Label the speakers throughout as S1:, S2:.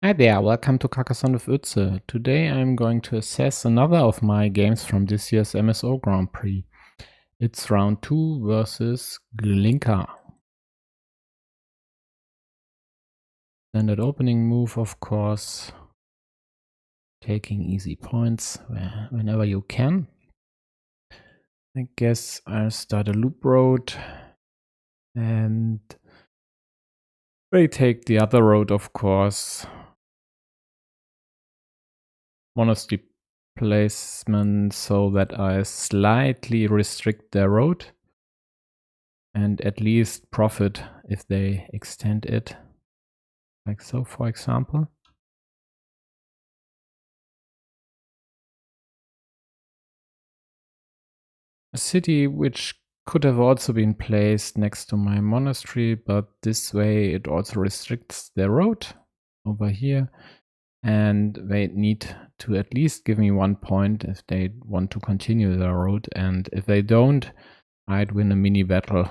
S1: Hi there, welcome to Carcassonne with urghh. Today I'm going to assess another of my games from this year's MSO Grand Prix. It's round 2 versus Glinka. Standard opening move, of course. Taking easy points whenever you can. I guess I'll start a loop road and they take the other road, of course. Monastery placement so that I slightly restrict their road and at least profit if they extend it, like so, for example. A city which could have also been placed next to my monastery, but this way it also restricts their road over here, and they need to at least give me 1 point if they want to continue their road, and if they don't, I'd win a mini battle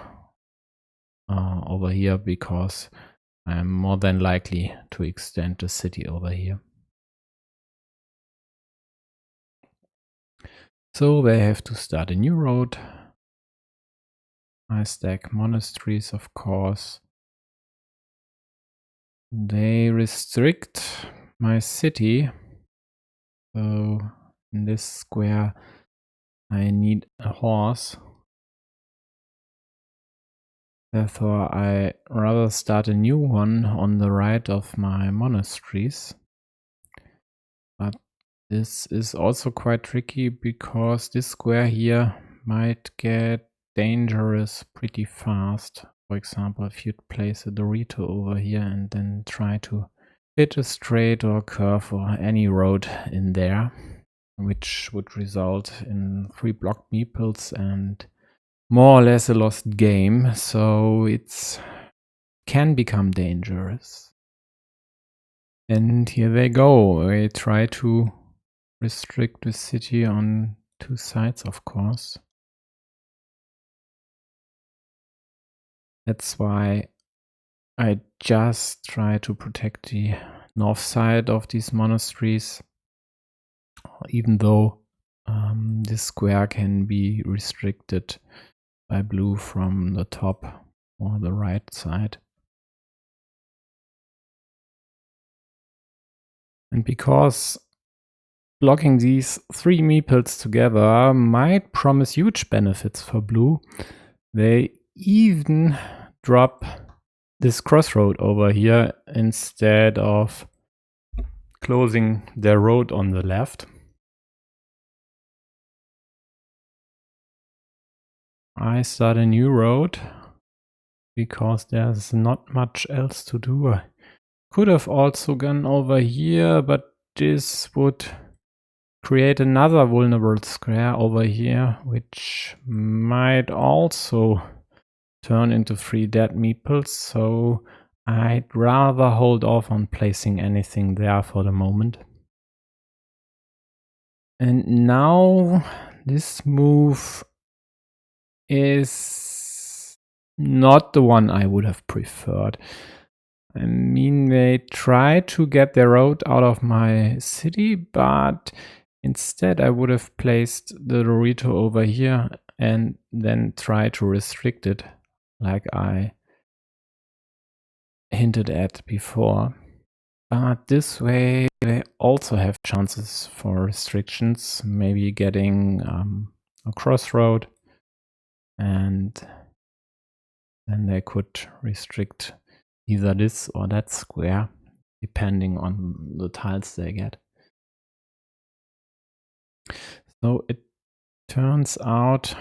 S1: over here because I'm more than likely to extend the city over here. So they have to start a new road. I stack monasteries, of course. They restrict my city. So in this square, I need a horse. Therefore, I rather start a new one on the right of my monasteries. But this is also quite tricky because this square here might get dangerous pretty fast. For example, if you'd place a Dorito over here and then try to hit a straight or curve or any road in there, which would result in 3 blocked meeples and more or less a lost game. So it can become dangerous. And here they go. They try to restrict the city on 2 sides, of course. That's why I just try to protect the north side of these monasteries, even though this square can be restricted by blue from the top or the right side. And because blocking these 3 meeples together might promise huge benefits for blue, they even drop this crossroad over here instead of closing their road on the left. I start a new road because there's not much else to do. I could have also gone over here, but this would create another vulnerable square over here, which might also turn into 3 dead meeples, so I'd rather hold off on placing anything there for the moment. And now this move is not the one I would have preferred. I mean, they try to get their road out of my city, but instead I would have placed the Dorito over here and then try to restrict it like I hinted at before. But this way they also have chances for restrictions, maybe getting a crossroad, and then they could restrict either this or that square, depending on the tiles they get. So it turns out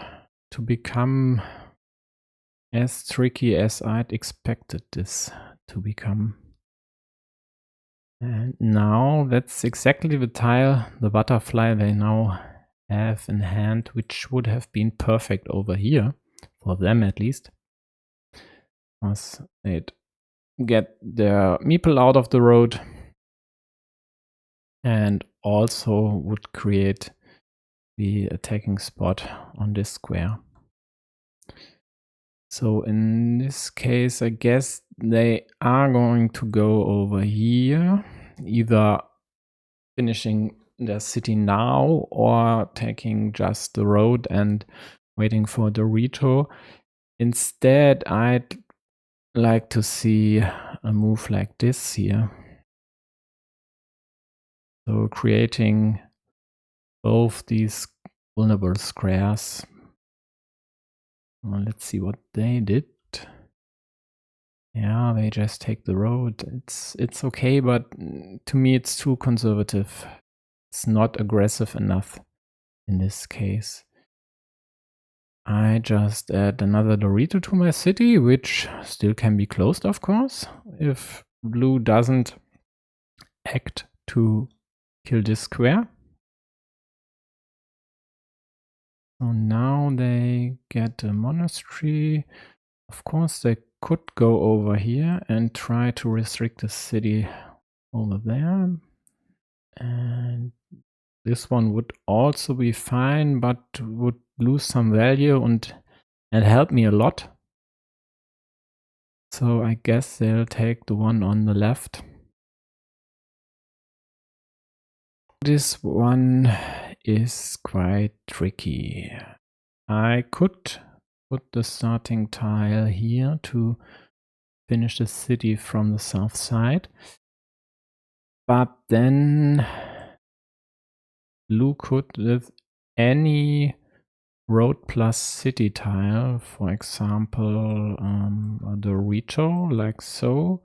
S1: to become as tricky as I'd expected this to become. And now that's exactly the tile, the butterfly they now have in hand, which would have been perfect over here, for them at least. Because they'd get their meeple out of the road and also would create the attacking spot on this square. So in this case, I guess they are going to go over here. either finishing the city now or taking just the road and waiting for Dorito. Instead, I'd like to see a move like this here. So creating both these vulnerable squares. Well, let's see what they did. Yeah, they just take the road. It's okay, but to me it's too conservative. It's not aggressive enough in this case. I just add another Dorito to my city, which still can be closed, of course, if blue doesn't act to kill this square. So now they get a monastery. Of course, they could go over here and try to restrict the city over there. And this one would also be fine, but would lose some value and help me a lot. So I guess they'll take the one on the left. This one is quite tricky. I could put the starting tile here to finish the city from the south side. But then blue could, with any road plus city tile, for example, the Dorito, like so,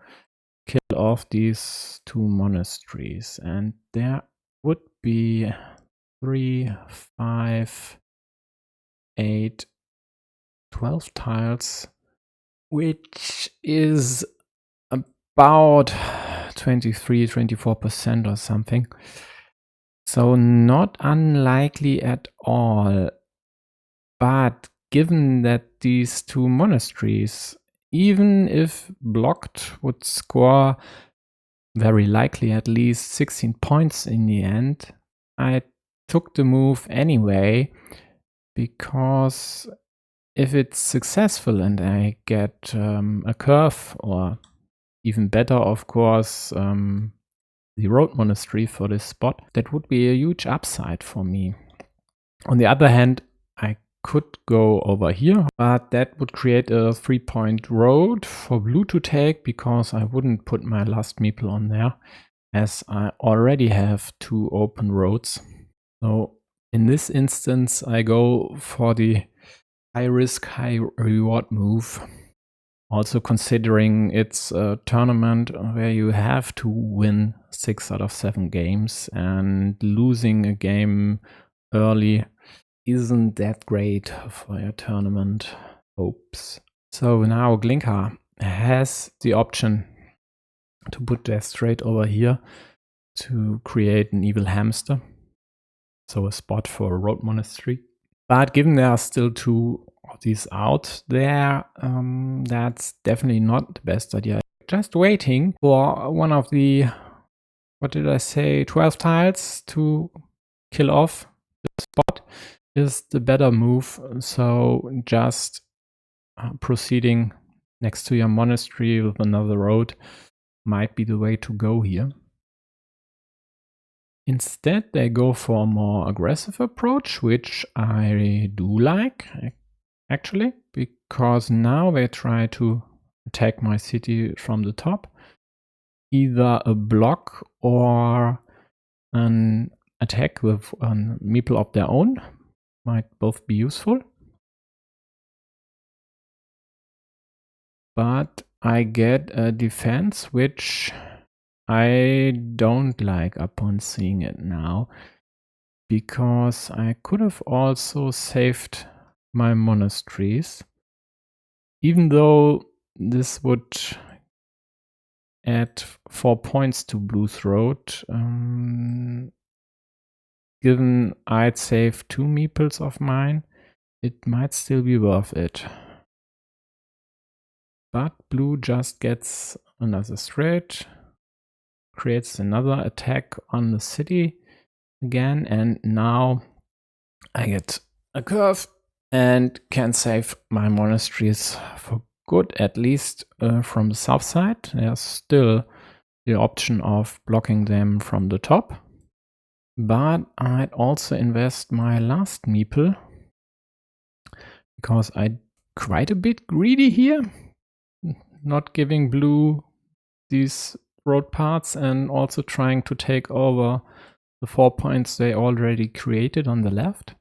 S1: kill off these two monasteries. And there would be 3, 5, 8, 12 tiles, which is about 23-24% or something. So not unlikely at all. But given that these two monasteries, even if blocked, would score very likely at least 16 points in the end, I took the move anyway, because if it's successful and I get a curve, or even better, of course, the road monastery for this spot, that would be a huge upside for me. On the other hand, I could go over here, but that would create a 3-point road for blue to take, because I wouldn't put my last meeple on there, as I already have 2 open roads. So in this instance, I go for the high risk, high reward move. Also considering it's a tournament where you have to win 6 out of 7 games, and losing a game early isn't that great for your tournament hopes. So now Glinka has the option to put that straight over here to create an evil hamster. So a spot for a road monastery. But given there are still 2 of these out there, that's definitely not the best idea. Just waiting for one of the, what did I say, 12 tiles to kill off the spot is the better move. So just proceeding next to your monastery with another road might be the way to go here. Instead, they go for a more aggressive approach, which I do like, actually, because now they try to attack my city from the top. Either a block or an attack with a meeple of their own might both be useful. But I get a defense which I don't like upon seeing it now, because I could have also saved my monasteries, even though this would add 4 points to blue's road. Given I'd save 2 meeples of mine, it might still be worth it. But blue just gets another straight, creates another attack on the city again, and now I get a curve and can save my monasteries for good, at least from the south side. There's still the option of blocking them from the top. But I'd also invest my last meeple because I'm quite a bit greedy here, not giving blue these road parts and also trying to take over the 4 points they already created on the left.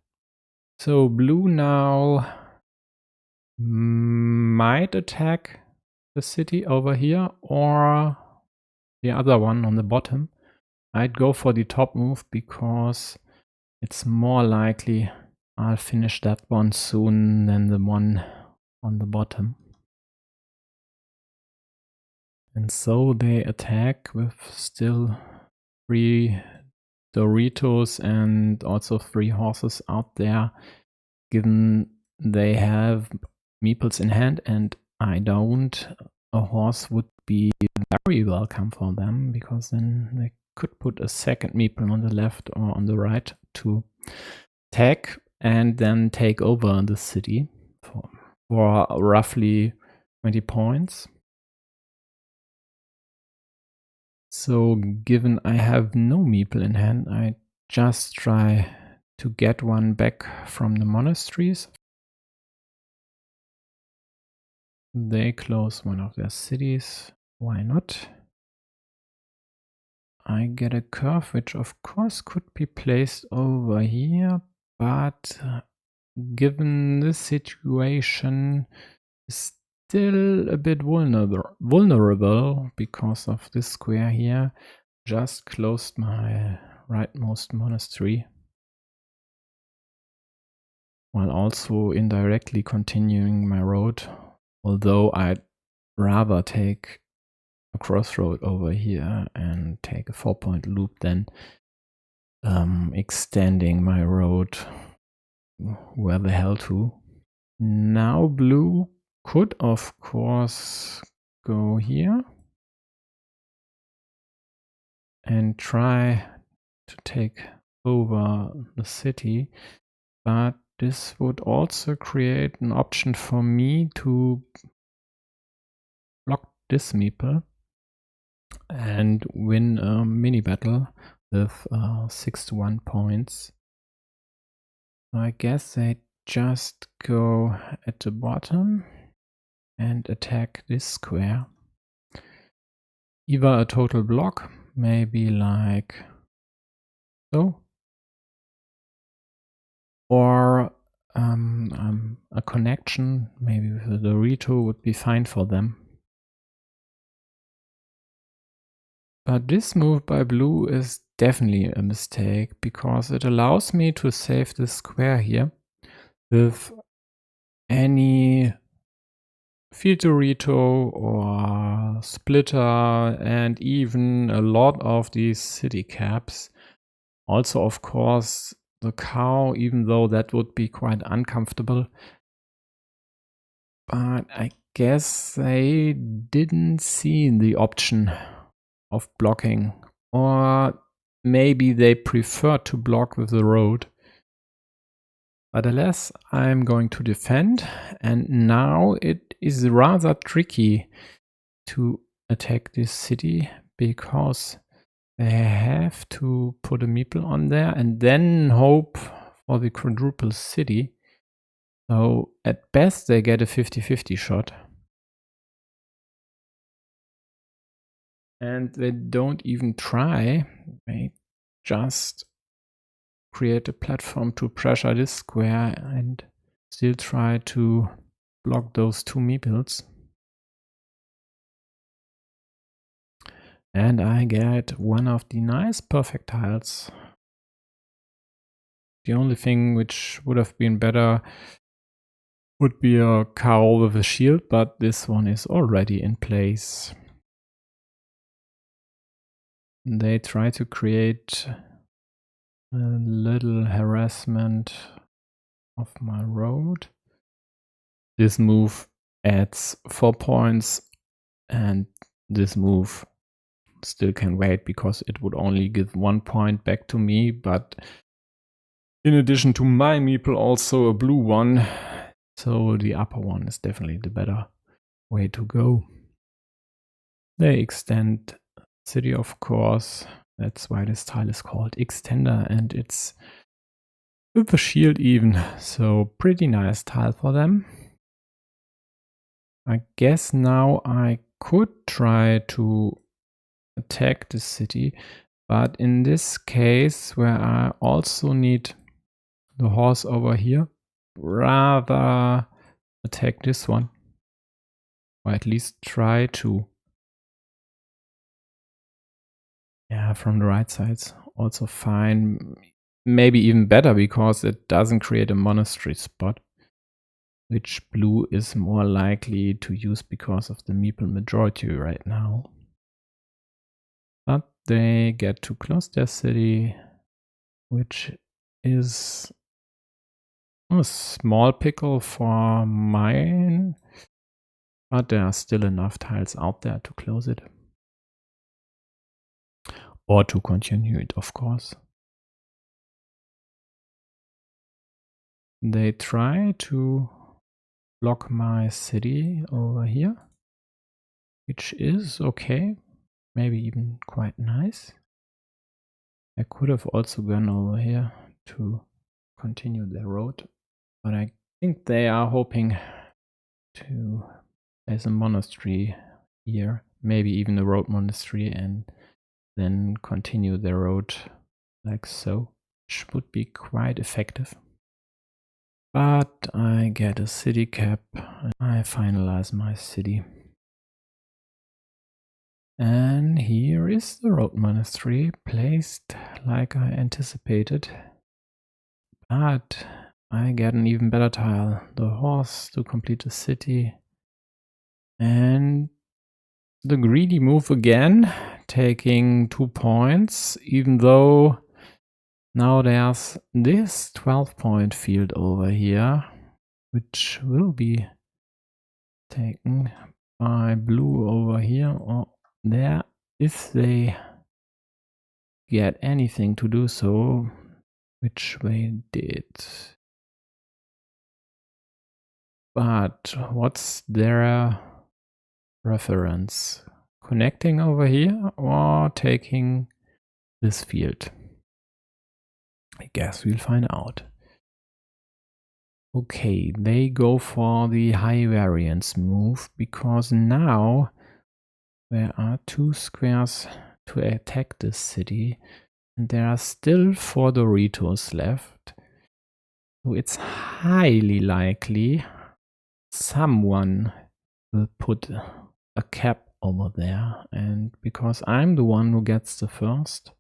S1: So blue now might attack the city over here or the other one on the bottom. I'd go for the top move because it's more likely I'll finish that one soon than the one on the bottom. And so they attack with still 3 Doritos and also 3 horses out there, given they have meeples in hand and I don't. A horse would be very welcome for them because then they could put a second meeple on the left or on the right to attack and then take over the city for roughly 20 points. So given I have no meeple in hand, I just try to get one back from the monasteries. They close one of their cities. Why not? I get a curve, which of course could be placed over here, but given this situation, is still a bit vulnerable because of this square here. Just closed my rightmost monastery, while also indirectly continuing my road, although I'd rather take a crossroad over here and take a 4-point loop than extending my road where the hell to. Now blue could of course go here and try to take over the city, but this would also create an option for me to block this meeple and win a mini battle with 6 to 1 points. So I guess they just go at the bottom and attack this square. Either a total block, maybe like so, or a connection, maybe with a Dorito would be fine for them. But this move by blue is definitely a mistake because it allows me to save this square here with any field Dorito or splitter and even a lot of these city caps. Also, of course, the cow, even though that would be quite uncomfortable. But I guess they didn't see the option of blocking, or maybe they prefer to block with the road. But alas, I'm going to defend, and now it is rather tricky to attack this city because they have to put a meeple on there and then hope for the quadruple city. So at best they get a 50-50 shot. And they don't even try. They just create a platform to pressure this square and still try to block those 2 meeples. And I get one of the nice perfect tiles. The only thing which would have been better would be a cow with a shield, but this one is already in place. They try to create a little harassment of my road. This move adds 4 points, and this move still can wait because it would only give 1 point back to me, but in addition to my meeple also a blue one, so the upper one is definitely the better way to go. They extend city, of course. That's why this tile is called extender, and it's with a shield even. So pretty nice tile for them. I guess now I could try to attack the city, but in this case, where I also need the horse over here, rather attack this one, or at least try to. Yeah, from the right side's also fine. Maybe even better because it doesn't create a monastery spot, which blue is more likely to use because of the meeple majority right now. But they get to close their city, which is a small pickle for mine, but there are still enough tiles out there to close it. Or to continue it, of course. They try to block my city over here, which is okay, maybe even quite nice. I could have also gone over here to continue their road, but I think they are hoping to place a monastery here, maybe even a road monastery, and then continue their road like so, which would be quite effective. But I get a city cap and I finalize my city. And here is the road monastery, placed like I anticipated. But I get an even better tile, the horse to complete the city. And the greedy move again, taking 2 points, even though now there's this 12-point field over here, which will be taken by blue over here or there, if they get anything to do so, which they did. But what's their preference? Connecting over here or taking this field? I guess we'll find out. Okay, they go for the high variance move because now there are 2 squares to attack this city and there are still 4 Doritos left. So it's highly likely someone will put a cap over there, and because I'm the one who gets the first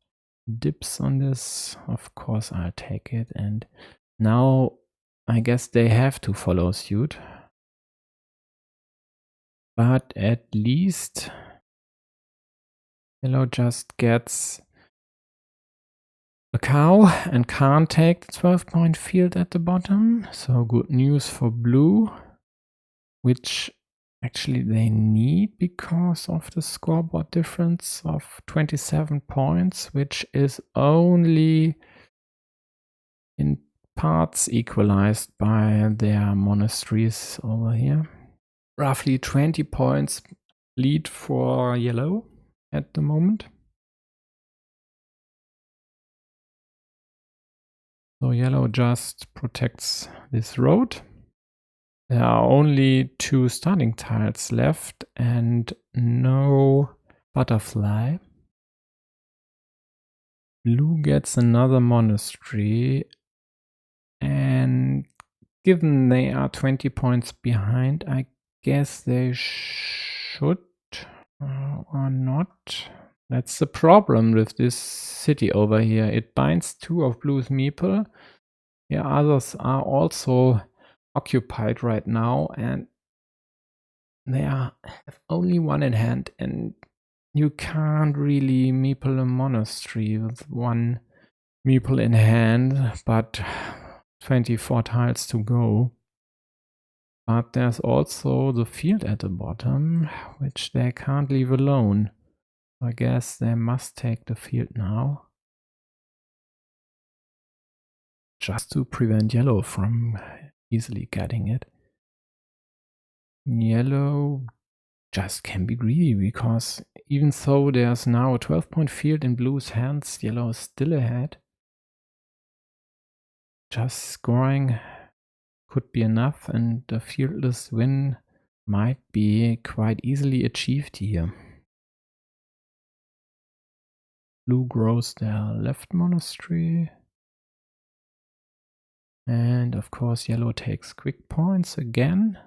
S1: dips on this, of course I'll take it, and now I guess they have to follow suit. But at least yellow just gets a cow and can't take the 12-point field at the bottom. So good news for blue, which actually they need because of the scoreboard difference of 27 points, which is only in parts equalized by their monasteries over here. Roughly 20 points lead for yellow at the moment. So yellow just protects this road. There are only 2 starting tiles left and no butterfly. Blue gets another monastery, and given they are 20 points behind, I guess they should or not. That's the problem with this city over here. It binds 2 of blue's meeple. Yeah, others are also occupied right now, and they have only 1 in hand, and you can't really meeple a monastery with 1 meeple in hand, but 24 tiles to go. But there's also the field at the bottom, which they can't leave alone. I guess they must take the field now, just to prevent yellow from easily getting it. Yellow just can be greedy, because even though there's now a 12-point field in blue's hands, yellow is still ahead. Just scoring could be enough, and a fieldless win might be quite easily achieved here. Blue grows their left monastery. And of course yellow takes quick points again,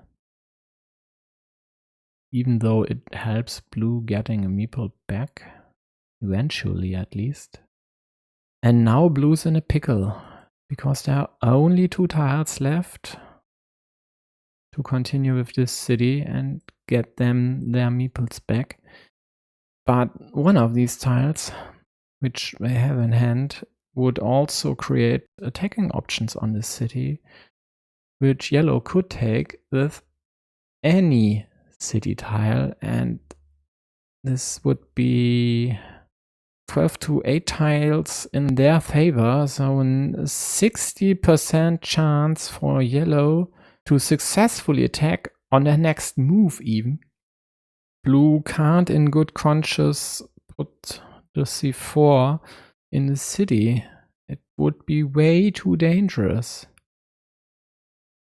S1: even though it helps blue getting a meeple back, eventually at least. And now blue's in a pickle, because there are only 2 tiles left to continue with this city and get them their meeples back. But one of these tiles, which they have in hand, would also create attacking options on this city, which yellow could take with any city tile, and this would be 12 to 8 tiles in their favor, so a 60% chance for yellow to successfully attack on their next move even. Blue can't in good conscience put the c4 in the city. It would be way too dangerous.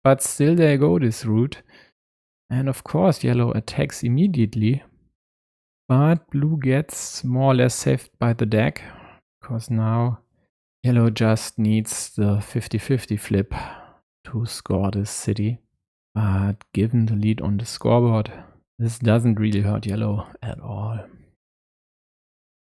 S1: But still they go this route. And of course yellow attacks immediately. But blue gets more or less saved by the deck, because now yellow just needs the 50-50 flip to score this city. But given the lead on the scoreboard, this doesn't really hurt yellow at all.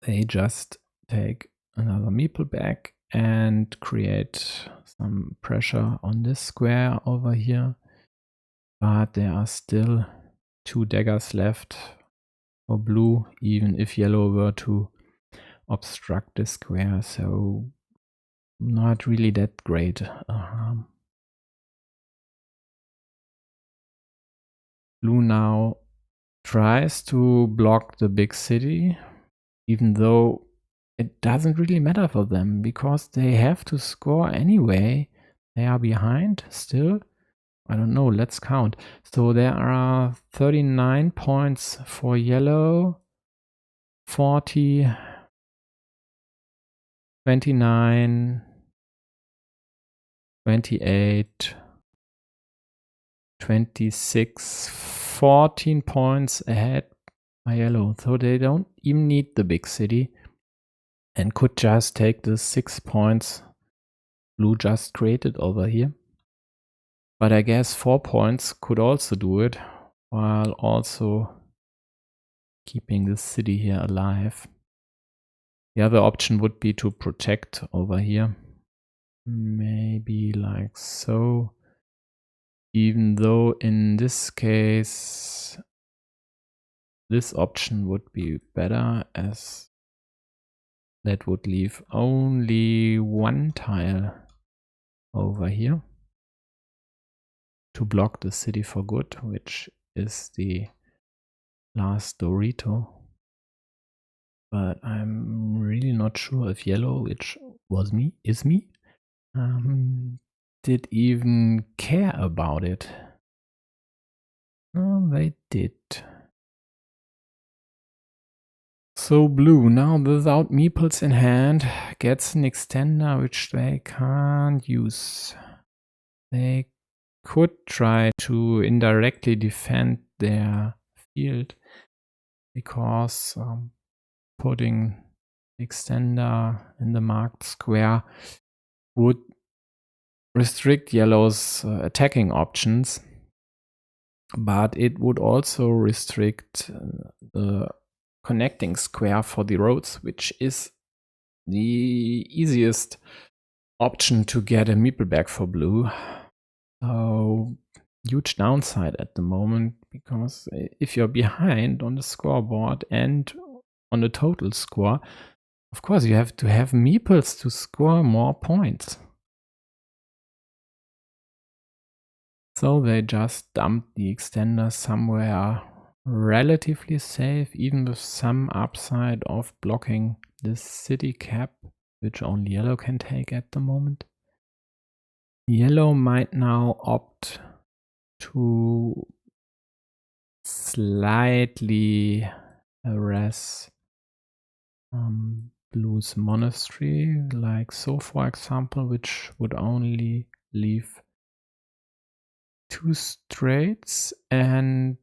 S1: They just take another meeple back and create some pressure on this square over here. But there are still 2 daggers left for blue, even if yellow were to obstruct the square, so not really that great. Blue now tries to block the big city, even though it doesn't really matter for them, because they have to score anyway. They are behind still. I don't know, let's count. So there are 39 points for yellow, 40, 29, 28, 26, 14 points ahead by yellow. So they don't even need the big city and could just take the 6 points blue just created over here. But I guess 4 points could also do it, while also keeping the city here alive. The other option would be to protect over here. Maybe like so. Even though in this case this option would be better, as that would leave only 1 tile over here to block the city for good, which is the last Dorito. But I'm really not sure if yellow, which was me, did even care about it. Oh, they did. So blue, now without meeples in hand, gets an extender which they can't use. They could try to indirectly defend their field, because putting extender in the marked square would restrict yellow's attacking options, but it would also restrict the connecting square for the roads, which is the easiest option to get a meeple back for blue. So huge downside at the moment, because if you're behind on the scoreboard and on the total score, of course you have to have meeples to score more points. So they just dumped the extender somewhere relatively safe, even with some upside of blocking this city cap, which only yellow can take at the moment. Yellow might now opt to slightly harass Blue's monastery, like so, for example, which would only leave 2 straits and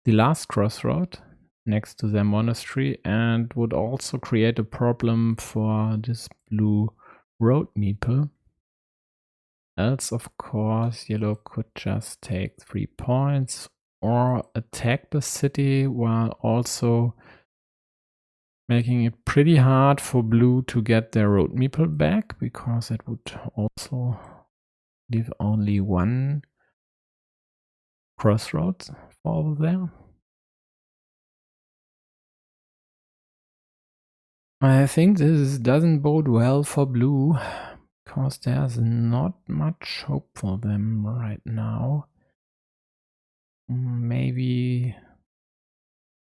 S1: the last crossroad next to their monastery, and would also create a problem for this blue road meeple. Else, of course, yellow could just take 3 points or attack the city while also making it pretty hard for blue to get their road meeple back, because it would also leave only 1 crossroads over there. I think this doesn't bode well for blue, because there's not much hope for them right now. Maybe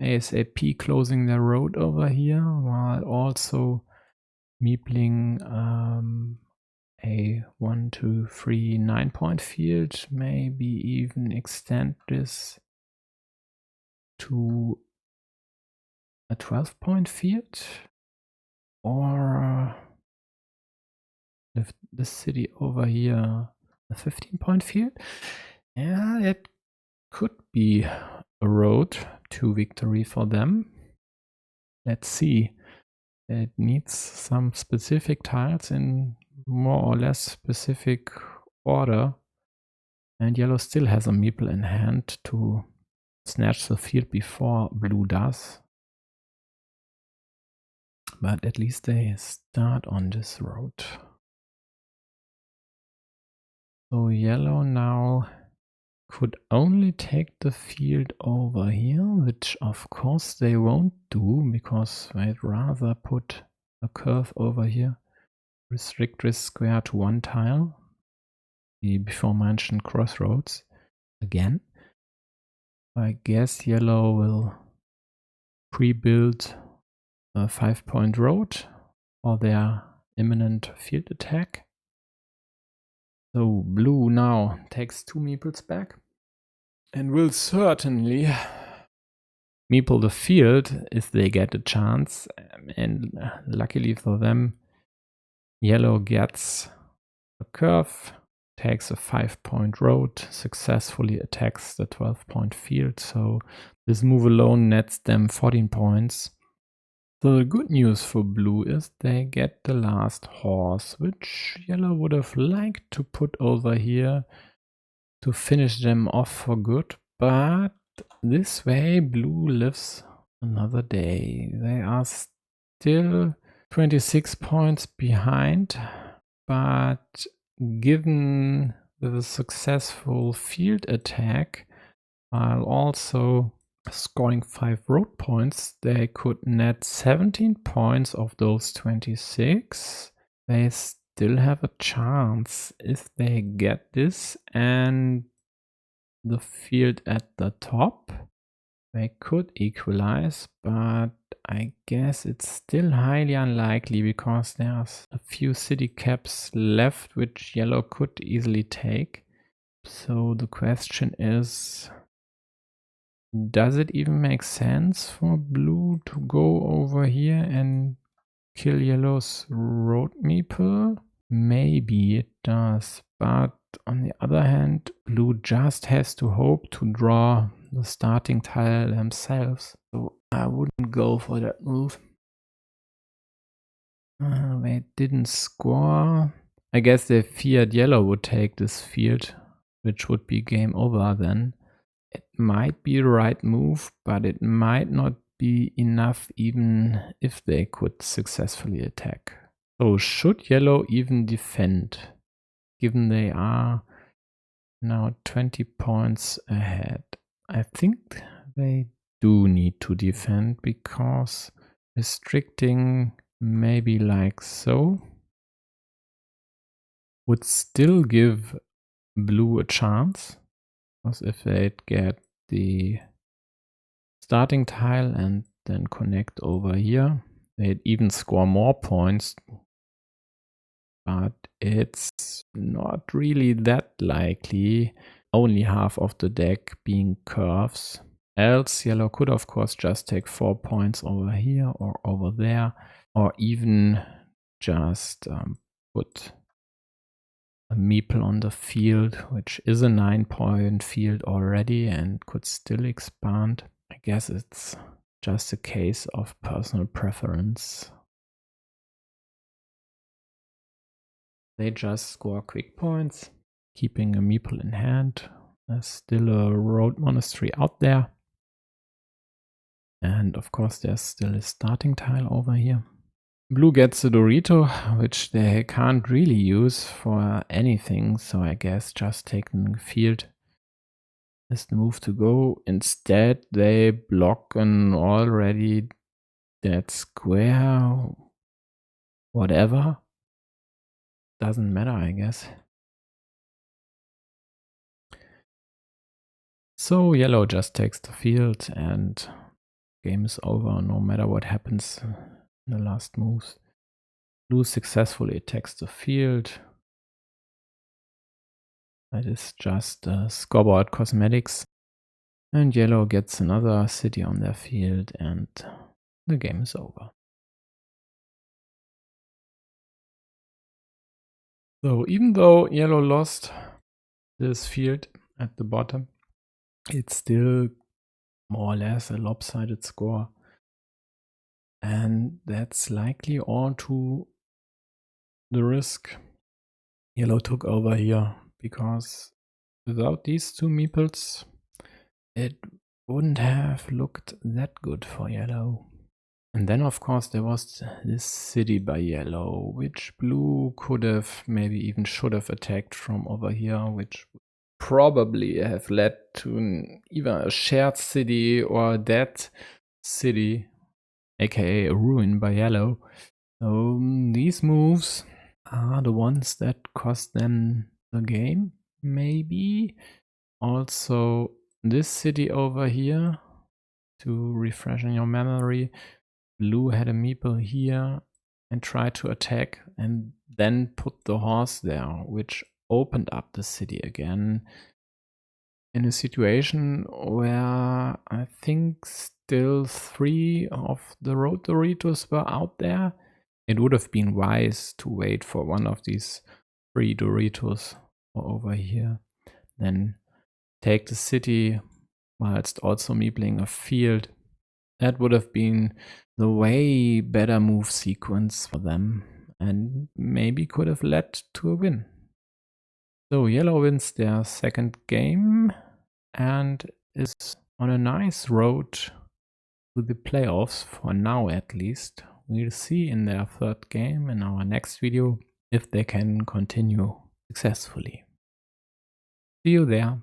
S1: ASAP closing their road over here, while also meepling a 1, 2, 3, 9-point field. Maybe even extend this to a 12-point field, or lift this city over here a 15-point field. Yeah, it could be a road to victory for them. Let's see. It needs some specific tiles in more or less specific order, and yellow still has a meeple in hand to snatch the field before blue does. But at least they start on this road. So yellow now could only take the field over here, which of course they won't do, because they'd rather put a curve over here, restrict this square to 1 tile, the before mentioned crossroads again. I guess yellow will pre-build a 5-point road for their imminent field attack. So blue now takes 2 meeples back and will certainly meeple the field if they get a chance. And luckily for them, yellow gets a curve, takes a 5-point road, successfully attacks the 12-point field. So this move alone nets them 14 points. So the good news for blue is they get the last horse, which yellow would have liked to put over here to finish them off for good. But this way blue lives another day. They are still 26 points behind, but given with a successful field attack, while also scoring 5 road points, they could net 17 points of those 26. They still have a chance if they get this and the field at the top. They could equalize, but I guess it's still highly unlikely, because there's a few city caps left which yellow could easily take. So the question is, does it even make sense for blue to go over here and kill yellow's road meeple? Maybe it does, but on the other hand, blue just has to hope to draw the starting tile themselves. So I wouldn't go for that move. They didn't score. I guess they feared yellow would take this field, which would be game over then. It might be the right move, but it might not be enough even if they could successfully attack. So should yellow even defend, given they are now 20 points ahead? I think they do need to defend, because restricting maybe like so would still give blue a chance, because if they'd get the starting tile and then connect over here, they'd even score more points, but it's not really that likely. only half of the deck being curves. Else yellow could of course just take 4 points over here or over there, or even just put a meeple on the field, which is a 9-point field already and could still expand. I guess it's just a case of personal preference. They just score quick points, keeping a meeple in hand. There's still a road monastery out there. And of course there's still a starting tile over here. Blue gets a Dorito, which they can't really use for anything, so I guess just taking the field is the move to go. Instead they block an already dead square. Whatever. Doesn't matter, I guess. So yellow just takes the field and game is over no matter what happens in the last moves. Blue successfully attacks the field. That is just scoreboard cosmetics. And yellow gets another city on their field and the game is over. So even though yellow lost this field at the bottom, it's still more or less a lopsided score. And that's likely all to the risk yellow took over here, because without these two meeples, it wouldn't have looked that good for yellow. And then of course there was this city by yellow, which blue could have, maybe even should have attacked from over here, which would probably have led to either a shared city or a dead city, aka a ruin by yellow. So these moves are the ones that cost them the game, maybe. Also this city over here, to refresh in your memory, blue had a meeple here and tried to attack and then put the horse there, which opened up the city again in a situation where I think still 3 of the road Doritos were out there. It would have been wise to wait for one of these 3 Doritos over here, then take the city whilst also meepling a field. That would have been the way better move sequence for them and maybe could have led to a win. So yellow wins their second game and is on a nice road to the playoffs, for now at least. We'll see in their third game in our next video if they can continue successfully. See you there.